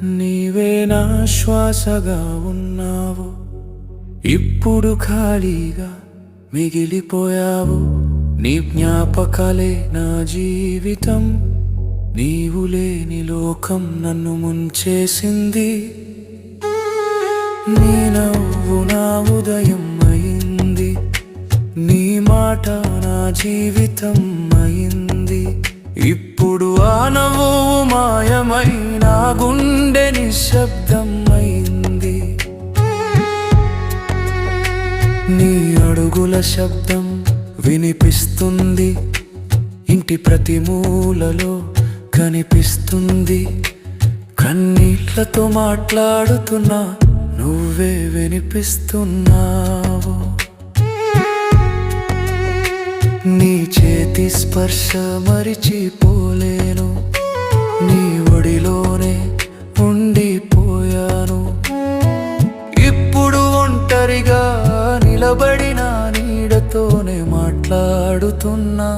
నీవే నా శ్వాసగా ఉన్నావు, ఇప్పుడు ఖాళీగా మిగిలిపోయావు. నీ జ్ఞాపకాలే నా జీవితం, నీవు లేని లోకం నన్ను ముంచేసింది. నీ నవ్వు నా ఉదయం అయింది, నీ మాట నా జీవితం అయింది. ఇప్పుడు ఆ నవ్వు మాయమై నా గుండె నిశ్శబ్దం అయింది. నీ అడుగుల శబ్దం వినిపిస్తుంది, ఇంటి ప్రతి మూలలో కనిపిస్తుంది. కన్నీళ్లతో మాట్లాడుతున్నా, నువ్వే వినిపిస్తున్నావు. నీ చేతి స్పర్శ మరిచిపోలేను, నీ ఒడిలోనే ఉండిపోయాను. ఇప్పుడు ఒంటరిగా నిలబడిన నీడతోనే మాట్లాడుతున్నా.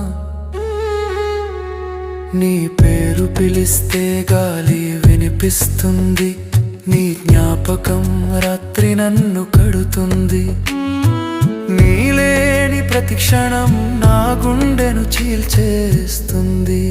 నీ పేరు పిలిస్తే గాలి వినిపిస్తుంది, నీ జ్ఞాపకం రాత్రి నన్ను కడుతుంది. నీలేని ప్రతి క్షణం నా గుండెను చీల్చేస్తుంది.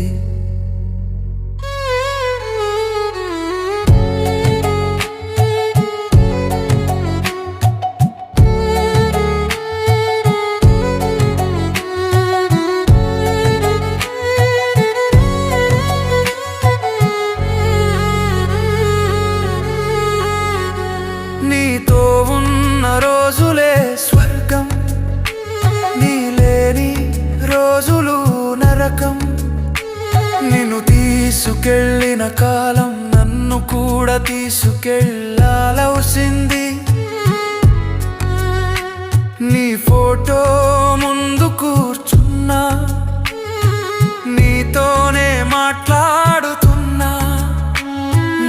నీతో ఉన్న రోజులే స్వర్గం, నీ లేని రోజులు నరకం. నిన్ను తీసుకెళ్ళిన కాలం నన్ను కూడా తీసుకెళ్ళాల్సింది. నీ ఫోటో ముందు కూర్చున్నా, నీతోనే మాట్లాడుతున్నా.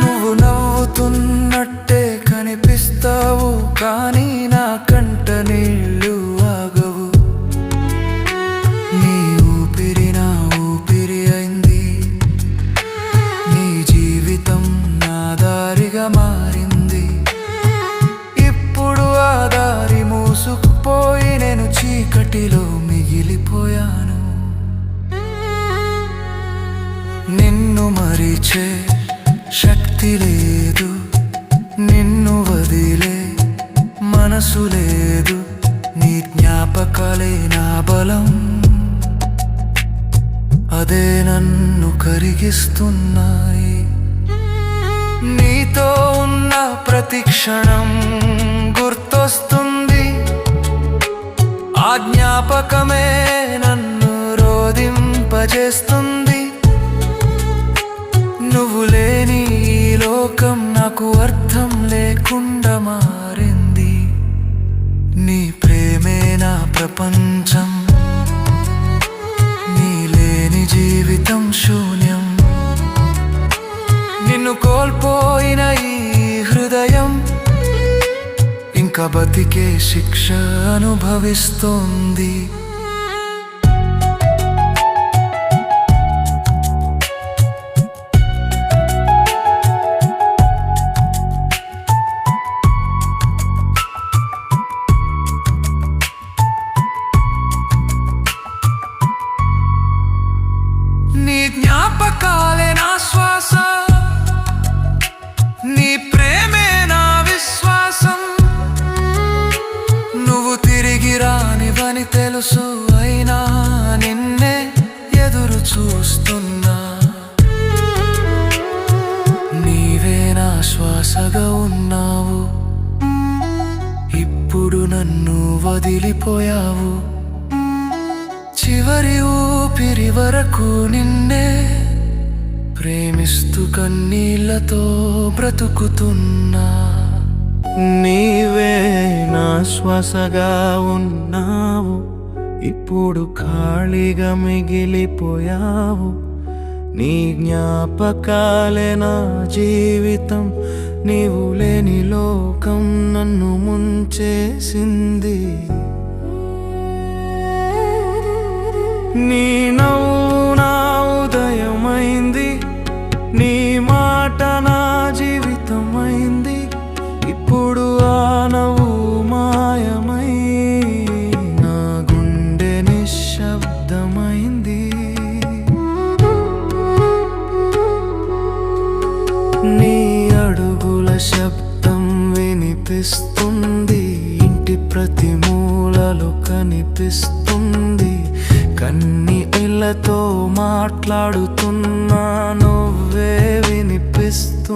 నువ్వు నవ్వుతున్నట్టే కనిపిస్తావు, కానీ నా కంట నీళ్ళు ఆగవు. నీ ఊపిరి నా ఊపిరి అయింది, నీ జీవితం నా దారిగా మారింది. ఇప్పుడు ఆ దారి మూసుకుపోయి నేను చీకటిలో మిగిలిపోయాను. నిన్ను మరిచే శక్తి లేదు, నిన్ను వదిలే మనసు లేదు. నీ జ్ఞాపకాలే నా బలం, అదే నన్ను కరిగిస్తున్నాయి. నీతో ఉన్న ప్రతి క్షణం గుర్తొస్తుంది, ఆ జ్ఞాపకమే నన్ను రోదింపజేస్తుంది. నువ్వు లేని ఈ లోకం నాకు అర్థం లేకుండా మారింది. నీ ప్రేమే నా ప్రపంచం, నీ లేని జీవితం శూన్యం. నిన్ను కోల్పోయిన ఈ హృదయం ఇంకా బతికే శిక్ష అనుభవిస్తోంది. నీ జ్ఞాపకాలే నా శ్వాస, నీ ప్రేమే నా విశ్వాసం. నువ్వు తిరిగి రానివని తెలుసు, అయినా నిన్నే ఎదురు చూస్తున్నా. నీవే నా శ్వాసగా ఉన్నావు, ఇప్పుడు నన్ను వదిలిపోయావు. చివరి ఊపిరి వరకు నిన్నే ప్రేమిస్తూ కన్నీళ్లతో బ్రతుకుతున్నా. నీవే నా శ్వాసగా ఉన్నావు, ఇప్పుడు ఖాళీగా మిగిలిపోయావు. నీ జ్ఞాపకాలే నా జీవితం, నీవు లేని లోకం నన్ను ముంచేసింది. నీ నవ్వు నా ఉదయమైంది, నీ మాట నా జీవితం ప్రతి మూలలో కనిపిస్తుంది. కన్నీళ్లతో మాట్లాడుతున్నా, నువ్వే వినిపిస్తున్నావు.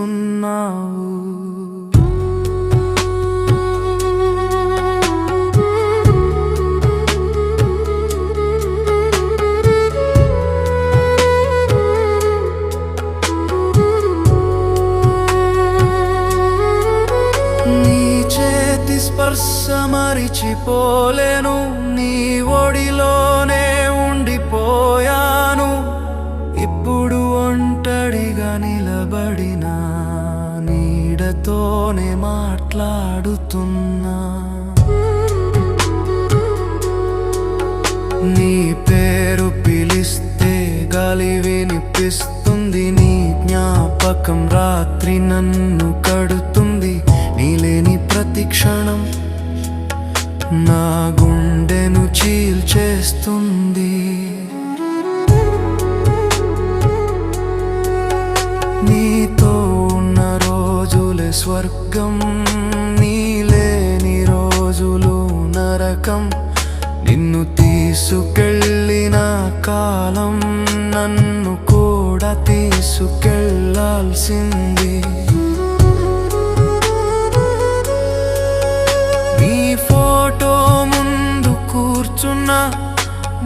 స్పర్శ మరిచిపోలేను, నీ ఒడిలోనే ఉండిపోయాను. ఇప్పుడు ఒంటరిగా నిలబడిన నీడతోనే మాట్లాడుతున్నా. నీ పేరు పిలిస్తే గాలి వినిపిస్తుంది. నీ జ్ఞాపకం రాత్రి నన్ను కడుతుంది. నీలేని ప్రతి క్షణం నా గుండెను చీల్చేస్తుంది. నీతో ఉన్న రోజులే స్వర్గం, నీలేని రోజులు నరకం. నిన్ను తీసుకెళ్ళిన కాలం నన్ను కూడా తీసుకెళ్ళాల్సింది. ఫోటో ముందు కూర్చున్నా,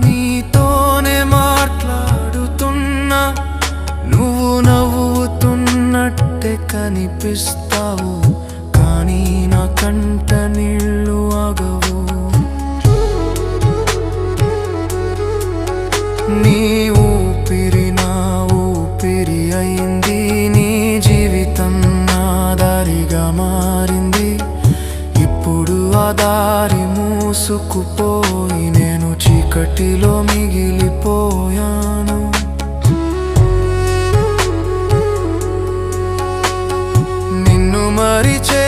నీతోనే మాట్లాడుతున్నా. నువ్వు నవ్వుతున్నట్టే కనిపిస్తావు, కానీ నా కంట నీళ్ళు ఆగవు. నీ ఊపిరి నా ఊపిరి అయింది. నీ జీవితం నా దారిగా మారింది. ఇప్పుడు ఆ దారి మూసుకుపోయి నేను చీకటిలో మిగిలిపోయాను. నిన్ను మరిచే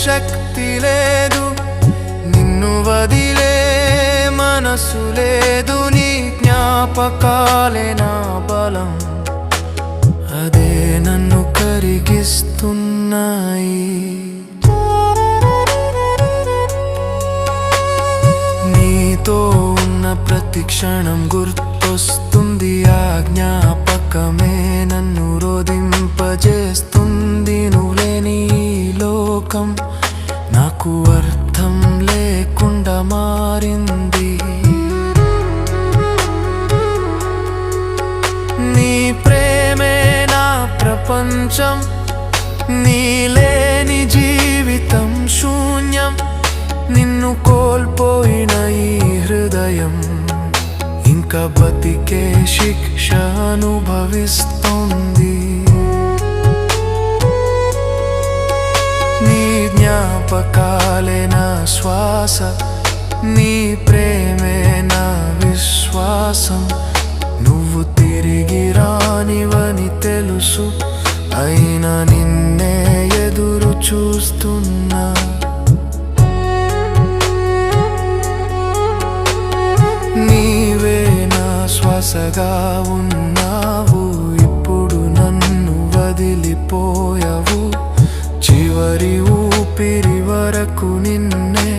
శక్తి లేదు, నిన్ను వదిలే మనసు లేదు. నీ జ్ఞాపకాలే నా బలం, అదే నన్ను కరిగిస్తున్నాయి. నీతో ఉన్న ప్రతి క్షణం గుర్తొస్తుంది. ఆ జ్ఞాపకమే నన్ను రోదింపజేస్తుంది. నువ్వు లేని ఈ లోకం నాకు అర్థం లేకుండా మారింది. నీ ప్రేమే నా ప్రపంచం, నీ లేని జీవితం శూన్యం. నిన్ను కోల్పోయిన ఈ హృదయం ఇంకా బతికే శిక్ష అనుభవిస్తోంది. నీ జ్ఞాపకాలే నా శ్వాస, నీ ప్రేమే నా విశ్వాసం. నువ్వు తిరిగి రానివని తెలుసు, అయినా నిన్నే ఎదురు చూస్తున్నా. నీవే నా శ్వాసగా ఉన్నావు, ఇప్పుడు నన్ను వదిలిపోయావు. చివరి ఊపిరి వరకు నిన్నే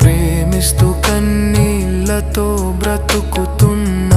ప్రేమిస్తూ కన్నీళ్లతో బ్రతుకుతున్నా.